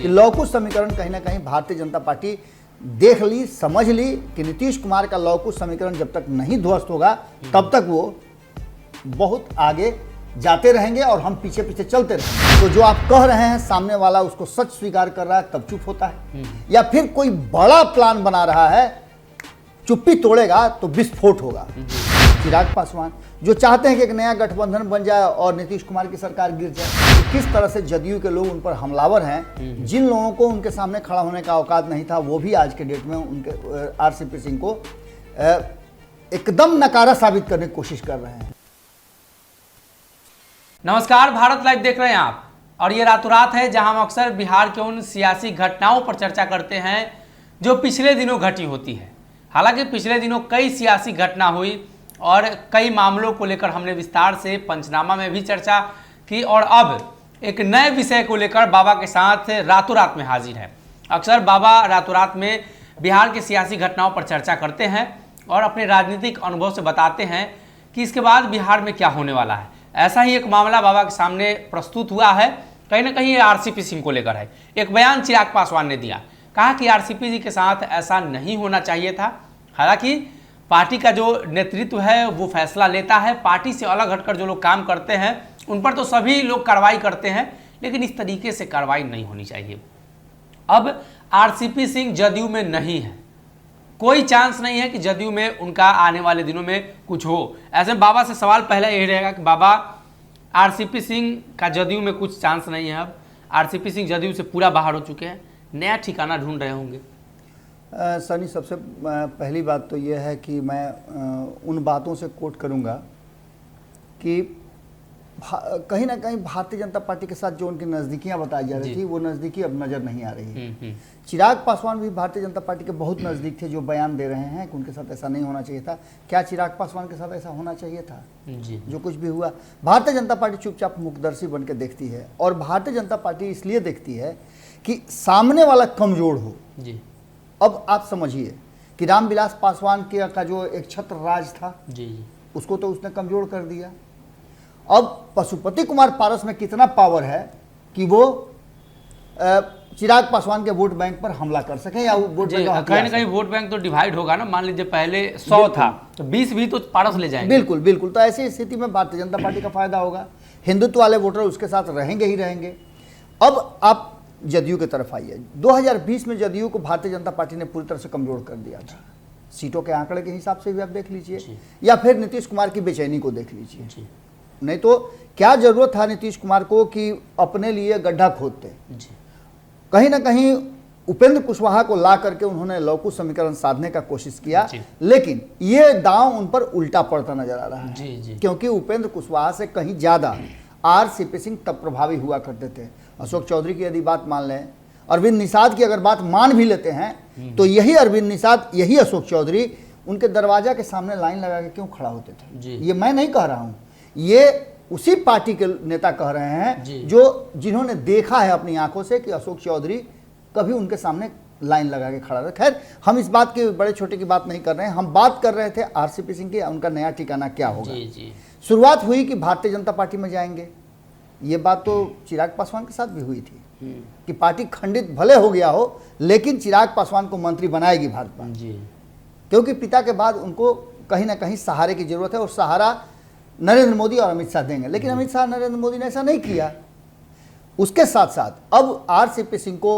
कि लौकुश समीकरण कहीं ना कहीं भारतीय जनता पार्टी देख ली, समझ ली कि नीतीश कुमार का लौकुश समीकरण जब तक नहीं ध्वस्त होगा तब तक वो बहुत आगे जाते रहेंगे और हम पीछे पीछे चलते रहेंगे। तो जो आप कह रहे हैं सामने वाला उसको सच स्वीकार कर रहा है तब चुप होता है, या फिर कोई बड़ा प्लान बना रहा है, चुप्पी तोड़ेगा तो विस्फोट होगा। चिराग पासवान जो चाहते हैं कि एक नया गठबंधन बन जाए और नीतीश कुमार की सरकार गिर जाए, तो किस तरह से जदयू के लोग उन पर हमलावर हैं, जिन लोगों को उनके सामने खड़ा होने का औकात नहीं था वो भी आज के डेट में उनके आरसीपी सिंह को एकदम नकारा साबित करने की कोशिश कर रहे हैं। नमस्कार, भारत लाइव देख रहे हैं आप, और ये रातों रात है जहां हम अक्सर बिहार के उन सियासी घटनाओं पर चर्चा करते हैं जो पिछले दिनों घटी होती है। हालांकि पिछले दिनों कई सियासी घटना हुई और कई मामलों को लेकर हमने विस्तार से पंचनामा में भी चर्चा की, और अब एक नए विषय को लेकर बाबा के साथ रातों रात में हाजिर है। अक्सर बाबा रातों रात में बिहार की सियासी घटनाओं पर चर्चा करते हैं और अपने राजनीतिक अनुभव से बताते हैं कि इसके बाद बिहार में क्या होने वाला है। ऐसा ही एक मामला बाबा के सामने प्रस्तुत हुआ है, कहीं ना कहीं आरसीपी सिंह को लेकर है। एक बयान चिराग पासवान ने दिया, कहा कि आरसीपी जी के साथ ऐसा नहीं होना चाहिए था। हालांकि पार्टी का जो नेतृत्व है वो फैसला लेता है, पार्टी से अलग हटकर जो लोग काम करते हैं उन पर तो सभी लोग कार्रवाई करते हैं, लेकिन इस तरीके से कार्रवाई नहीं होनी चाहिए। अब आरसीपी सिंह जदयू में नहीं है, कोई चांस नहीं है कि जदयू में उनका आने वाले दिनों में कुछ हो। ऐसे में बाबा से सवाल पहला यही रहेगा कि बाबा, आरसीपी सिंह का जदयू में कुछ चांस नहीं है, अब आरसीपी सिंह जदयू से पूरा बाहर हो चुके हैं, नया ठिकाना ढूंढ रहे होंगे। सनी, सबसे पहली बात तो यह है कि मैं उन बातों से कोट करूंगा कि कहीं ना कहीं भारतीय जनता पार्टी के साथ जो उनकी नज़दीकियां बताई जा रही थी वो नज़दीकी अब नज़र नहीं आ रही है। चिराग पासवान भी भारतीय जनता पार्टी के बहुत नज़दीक थे, जो बयान दे रहे हैं कि उनके साथ ऐसा नहीं होना चाहिए था। क्या चिराग पासवान के साथ ऐसा होना चाहिए था? जी। जो कुछ भी हुआ, भारतीय जनता पार्टी चुपचाप मुखदर्शी बन के देखती है, और भारतीय जनता पार्टी इसलिए देखती है कि सामने वाला कमजोर हो। जी। अब आप समझिए कि रामविलास पासवान का जो एक छत्र राज था, जी, उसको तो उसने कमजोर कर दिया। अब पशुपति कुमार पारस में कितना पावर है कि वो चिराग पासवान के वोट बैंक पर हमला कर सके, या वोट बैंक कहीं ना कहीं वोट बैंक तो डिवाइड होगा ना। मान लीजिए पहले 100 था तो 20 भी तो पारस ले जाएंगे। बिल्कुल बिल्कुल। तो ऐसी स्थिति में भारतीय जनता पार्टी का फायदा होगा, हिंदुत्व वाले वोटर उसके साथ रहेंगे ही रहेंगे। अब आप जदयू की तरफ आइए। 2020 में जदयू को भारतीय जनता पार्टी ने पूरी तरह से कमजोर कर दिया था। सीटों के आंकड़े के हिसाब से भी आप देख लीजिए, या फिर नीतीश कुमार की बेचैनी को देख लीजिए। नहीं तो क्या जरूरत था नीतीश कुमार को कि अपने लिए गड्ढा खोदते। कहीं ना कहीं उपेंद्र कुशवाहा को ला करके उन्होंने लौकुश समीकरण साधने का कोशिश किया, लेकिन ये दांव उन पर उल्टा पड़ता नजर आ रहा है। क्योंकि उपेंद्र कुशवाहा से कहीं ज्यादा आरसीपी सिंह तब प्रभावी हुआ करते थे। अशोक चौधरी की यदि बात मान लें, अरविंद निषाद की अगर बात मान भी लेते हैं, तो यही अरविंद निषाद, यही अशोक चौधरी उनके दरवाजा के सामने लाइन लगा के क्यों खड़ा होते थे? ये मैं नहीं कह रहा हूं, ये उसी पार्टी के नेता कह रहे हैं जो जिन्होंने देखा है अपनी आंखों से कि अशोक चौधरी कभी उनके सामने लाइन लगा के खड़ा था। खैर, हम इस बात के बड़े छोटे की बात नहीं कर रहे हैं, हम बात कर रहे थे आरसीपी सिंह की, उनका नया ठिकाना क्या होगा। शुरुआत हुई कि भारतीय जनता पार्टी में जाएंगे, ये बात तो चिराग पासवान के साथ भी हुई थी कि पार्टी खंडित भले हो गया हो, लेकिन चिराग पासवान को मंत्री बनाएगी भाजपा, क्योंकि पिता के बाद उनको कहीं ना कहीं सहारे की जरूरत है, और सहारा नरेंद्र मोदी और अमित शाह देंगे। लेकिन अमित शाह, नरेंद्र मोदी ने ऐसा नहीं किया। उसके साथ साथ अब आरसीपी सिंह को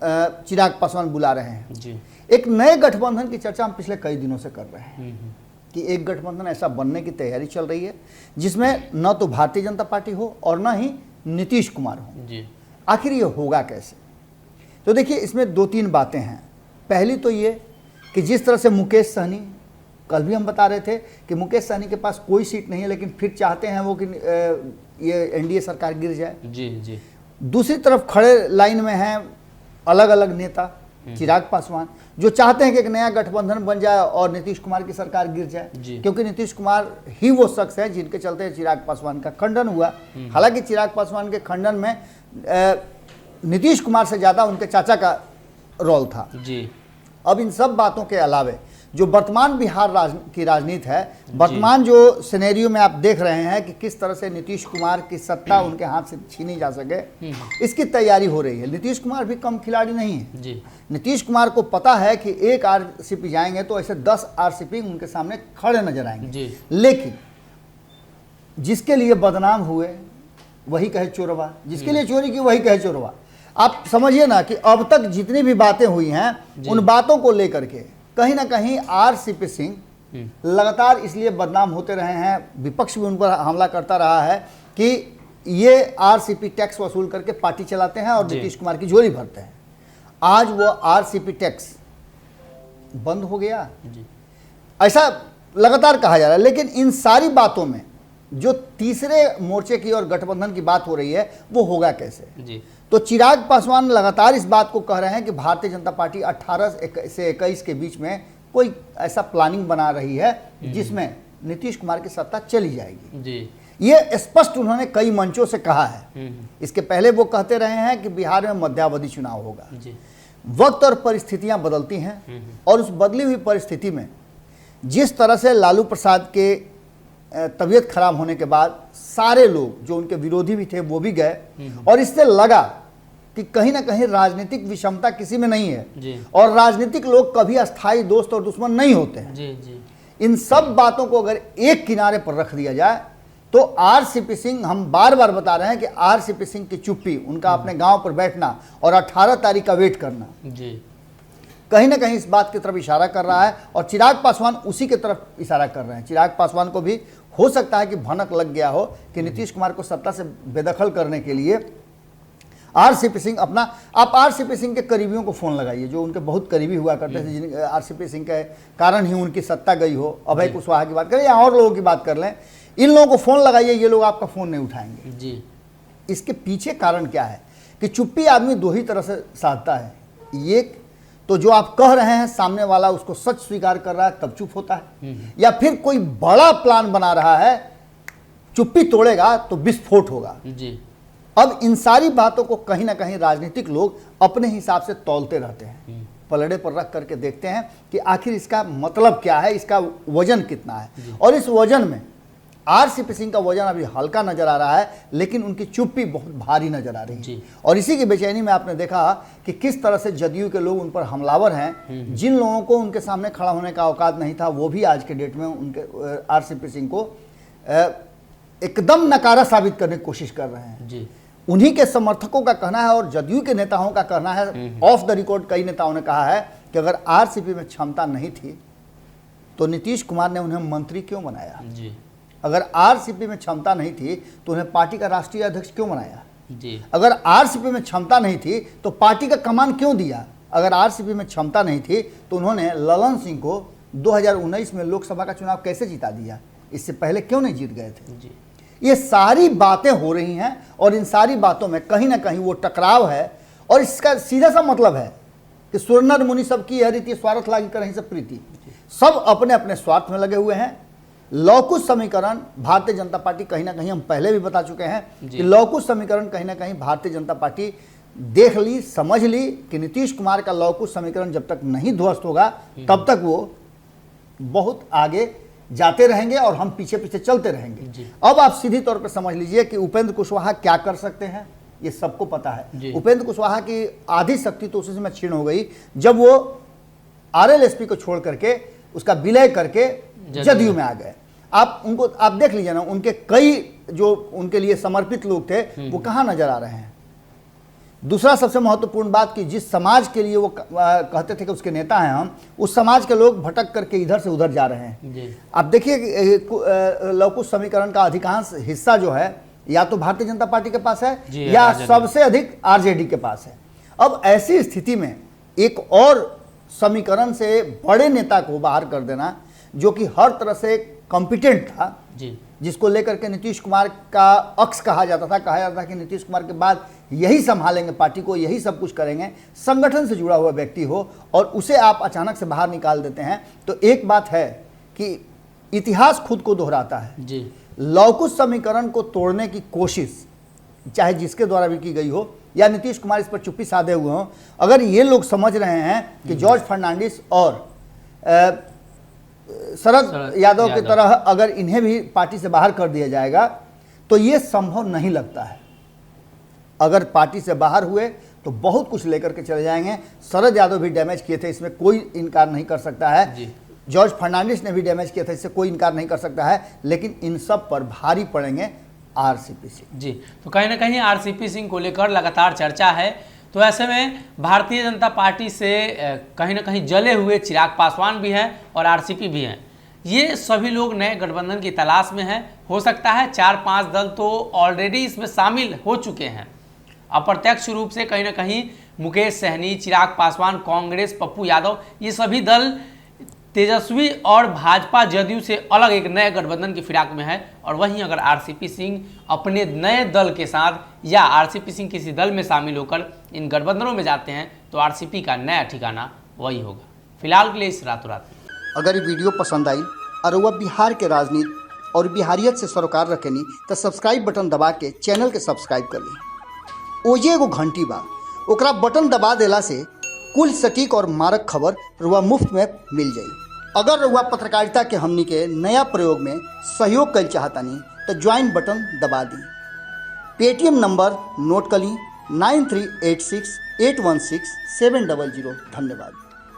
चिराग पासवान बुला रहे हैं। एक नए गठबंधन की चर्चा हम पिछले कई दिनों से कर रहे हैं कि एक गठबंधन ऐसा बनने की तैयारी चल रही है जिसमें न तो भारतीय जनता पार्टी हो और न ही नीतीश कुमार हो। आखिर ये होगा कैसे? तो देखिए, इसमें दो तीन बातें हैं। पहली तो ये कि जिस तरह से मुकेश सहनी, कल भी हम बता रहे थे कि मुकेश सहनी के पास कोई सीट नहीं है, लेकिन फिर चाहते हैं वो कि ये एनडीए सरकार गिर जाए। दूसरी तरफ खड़े लाइन में हैं अलग अलग नेता, चिराग पासवान, जो चाहते हैं कि एक नया गठबंधन बन जाए और नीतीश कुमार की सरकार गिर जाए, क्योंकि नीतीश कुमार ही वो शख्स है जिनके चलते चिराग पासवान का खंडन हुआ। हालांकि चिराग पासवान के खंडन में नीतीश कुमार से ज्यादा उनके चाचा का रोल था। अब इन सब बातों के अलावे जो वर्तमान बिहार की राजनीति है, वर्तमान जो सिनेरियो में आप देख रहे हैं कि किस तरह से नीतीश कुमार की सत्ता उनके हाथ से छीनी जा सके, इसकी तैयारी हो रही है। नीतीश कुमार भी कम खिलाड़ी नहीं है जी। नीतीश कुमार को पता है कि एक आरसीपी जाएंगे तो ऐसे 10 आरसीपी उनके सामने खड़े नजर आएंगे जी। लेकिन जिसके लिए बदनाम हुए वही कहे चोरवा, जिसके लिए चोरी की वही कहे चोरवा। आप समझिए ना कि अब तक जितनी भी बातें हुई हैं उन बातों को लेकर के कहीं ना कहीं आरसीपी सिंह लगातार इसलिए बदनाम होते रहे हैं, विपक्ष भी उन पर हमला करता रहा है कि ये आरसीपी टैक्स वसूल करके पार्टी चलाते हैं और नीतीश कुमार की झोली भरते हैं। आज वो आरसीपी टैक्स बंद हो गया, ऐसा लगातार कहा जा रहा है। लेकिन इन सारी बातों में जो तीसरे मोर्चे की और गठबंधन की बात हो रही है वो होगा कैसे जी। तो चिराग पासवान लगातार इस बात को कह रहे हैं कि भारतीय जनता पार्टी 18 से 21 के बीच में कोई ऐसा प्लानिंग बना रही है जिसमें नीतीश कुमार की सत्ता चली जाएगी जी। ये स्पष्ट उन्होंने कई मंचों से कहा है। इसके पहले वो कहते रहे हैं कि बिहार में मध्यावधि चुनाव होगा। जी। वक्त और परिस्थितियां बदलती हैं और उस बदली हुई परिस्थिति में जिस तरह से लालू प्रसाद के तबीयत खराब होने के बाद सारे लोग जो उनके विरोधी भी थे वो भी गए और इससे लगा कि कहीं ना कहीं राजनीतिक विषमता किसी में नहीं है जी। और राजनीतिक लोग कभी अस्थायी दोस्त और दुश्मन नहीं होते हैं। जी। जी। इन सब बातों को अगर एक किनारे पर रख दिया जाए तो आरसीपी सिंह, हम बार बार बता रहे हैं कि आरसीपी सिंह की चुप्पी, उनका अपने गांव पर बैठना और 18 तारीख का वेट करना जी। कहीं ना कहीं इस बात की तरफ इशारा कर रहा है और चिराग पासवान उसी की तरफ इशारा कर रहे हैं। चिराग पासवान को भी हो सकता है कि भनक लग गया हो कि नीतीश कुमार को सत्ता से बेदखल करने के लिए आरसीपी सिंह अपना, आप आरसीपी सिंह के करीबियों को फ़ोन लगाइए जो उनके बहुत करीबी हुआ करते थे, जिन आरसीपी सिंह के कारण ही उनकी सत्ता गई हो। अभय कुशवाहा की बात करें या और लोगों की बात कर लें, इन लोगों को फ़ोन लगाइए, ये लोग आपका फ़ोन नहीं उठाएंगे जी। इसके पीछे कारण क्या है कि चुप्पी आदमी दो ही तरह से साधता है। एक तो जो आप कह रहे हैं सामने वाला उसको सच स्वीकार कर रहा है तब चुप होता है, या फिर कोई बड़ा प्लान बना रहा है, चुप्पी तोड़ेगा तो विस्फोट होगा जी। अब इन सारी बातों को कहीं ना कहीं राजनीतिक लोग अपने हिसाब से तौलते रहते हैं, पलड़े पर रख करके देखते हैं कि आखिर इसका मतलब क्या है, इसका वजन कितना है। और इस वजन में आरसीपी सिंह का वजन अभी हल्का नजर आ रहा है लेकिन उनकी चुप्पी बहुत भारी नजर आ रही है। और इसी की बेचैनी में आपने देखा कि किस तरह से जदयू के लोग उन पर हमलावर हैं। जिन लोगों को उनके सामने खड़ा होने का औकात नहीं था वो भी आज के डेट में उनके आरसीपी सिंह को एकदम नकारा साबित करने की कोशिश कर रहे हैं जी। उन्हीं के समर्थकों का कहना है और जदयू के नेताओं का कहना है, ऑफ द रिकॉर्ड कई नेताओं ने कहा है कि अगर आरसीपी में क्षमता नहीं थी तो नीतीश कुमार ने उन्हें मंत्री क्यों बनाया जी। अगर आरसीपी में क्षमता नहीं थी तो उन्हें पार्टी का राष्ट्रीय अध्यक्ष क्यों बनाया जी। अगर आरसीपी में क्षमता नहीं थी तो पार्टी का कमान क्यों दिया अगर आरसीपी में क्षमता नहीं थी तो उन्होंने ललन सिंह को 2019 में लोकसभा का चुनाव कैसे जिता दिया, इससे पहले क्यों नहीं जीत गए थे जी। ये सारी बातें हो रही हैं और इन सारी बातों में कहीं ना कहीं वो टकराव है और इसका सीधा सा मतलब है कि सुरनर मुनि सबकी यह रीति स्वार्थ लागी करहीं सब प्रीति, सब अपने अपने स्वार्थ में लगे हुए हैं। लौकुश समीकरण भारतीय जनता पार्टी कहीं ना कहीं, हम पहले भी बता चुके हैं कि लौकुश समीकरण कहीं ना कहीं भारतीय जनता पार्टी देख ली, समझ ली कि नीतीश कुमार का लौकुश समीकरण जब तक नहीं ध्वस्त होगा तब तक वो बहुत आगे जाते रहेंगे और हम पीछे पीछे चलते रहेंगे। अब आप सीधी तौर पर समझ लीजिए कि उपेंद्र कुशवाहा क्या कर सकते हैं, ये सबको पता है। उपेंद्र कुशवाहा की आधी शक्ति तो उसी समय क्षीण हो गई जब वो आरएलएसपी को छोड़ करके उसका विलय करके जदयू में आ गए। आप उनको आप देख लीजिए ना, उनके कई जो उनके लिए समर्पित लोग थे वो कहाँ नजर आ रहे हैं। दूसरा सबसे महत्वपूर्ण बात कि जिस समाज के लिए वो कहते थे कि उसके नेता हैं हम, उस समाज के लोग भटक करके इधर से उधर जा रहे हैं। आप देखिए लौकुश समीकरण का अधिकांश हिस्सा जो है या तो भारतीय जनता पार्टी के पास है या सबसे अधिक आरजेडी के पास है। अब ऐसी स्थिति में एक और समीकरण से बड़े नेता को बाहर कर देना जो कि हर तरह से कॉम्पिटेंट था, जिसको लेकर के नीतीश कुमार का अक्स कहा जाता था कि नीतीश कुमार के बाद यही संभालेंगे पार्टी को, यही सब कुछ करेंगे, संगठन से जुड़ा हुआ व्यक्ति हो और उसे आप अचानक से बाहर निकाल देते हैं तो एक बात है कि इतिहास खुद को दोहराता है जी। लौकुश समीकरण को तोड़ने की कोशिश चाहे जिसके द्वारा भी की गई हो या नीतीश कुमार इस पर चुप्पी साधे हुए हों, अगर ये लोग समझ रहे हैं कि जॉर्ज फर्नांडिस और शरद यादव की तरह अगर इन्हें भी पार्टी से बाहर कर दिया जाएगा तो ये संभव नहीं लगता है। अगर पार्टी से बाहर हुए तो बहुत कुछ लेकर के चले जाएंगे। शरद यादव भी डैमेज किए थे, इसमें कोई इनकार नहीं कर सकता है। जॉर्ज फर्नांडिस ने भी डैमेज किया था, इससे कोई इनकार नहीं कर सकता है। लेकिन इन सब पर भारी पड़ेंगे आरसीपी सिंह जी। तो कहीं ना कहीं आरसीपी सिंह को लेकर लगातार चर्चा है। तो ऐसे में भारतीय जनता पार्टी से कहीं ना कहीं जले हुए चिराग पासवान भी हैं और आरसीपी भी हैं। ये सभी लोग नए गठबंधन की तलाश में हैं। हो सकता है 4-5 दल तो ऑलरेडी इसमें शामिल हो चुके हैं। अप्रत्यक्ष रूप से कहीं ना कहीं मुकेश सहनी, चिराग पासवान, कांग्रेस, पप्पू यादव, ये सभी दल तेजस्वी और भाजपा जदयू से अलग एक नए गठबंधन की फिराक में है। और वहीं अगर आरसीपी सिंह अपने नए दल के साथ या आरसीपी सिंह किसी दल में शामिल होकर इन गठबंधनों में जाते हैं तो आरसीपी का नया ठिकाना वही होगा। फिलहाल के लिए इस रातों रात। अगर ये वीडियो पसंद आई और वह बिहार के राजनीति और बिहारियत से सरोकार रखेनी तो सब्सक्राइब बटन दबा के चैनल के सब्सक्राइब कर ली। ओजे एगो घंटी बा, ओकरा बटन दबा देला से कुल सटीक और मारक खबर रुआ मुफ्त में मिल जाई। अगर रुआ पत्रकारिता के हमनी के नया प्रयोग में सहयोग कर चाहतानी तो ज्वाइन बटन दबा दी। पेटीएम नंबर नोट कर ली 9386816700। धन्यवाद।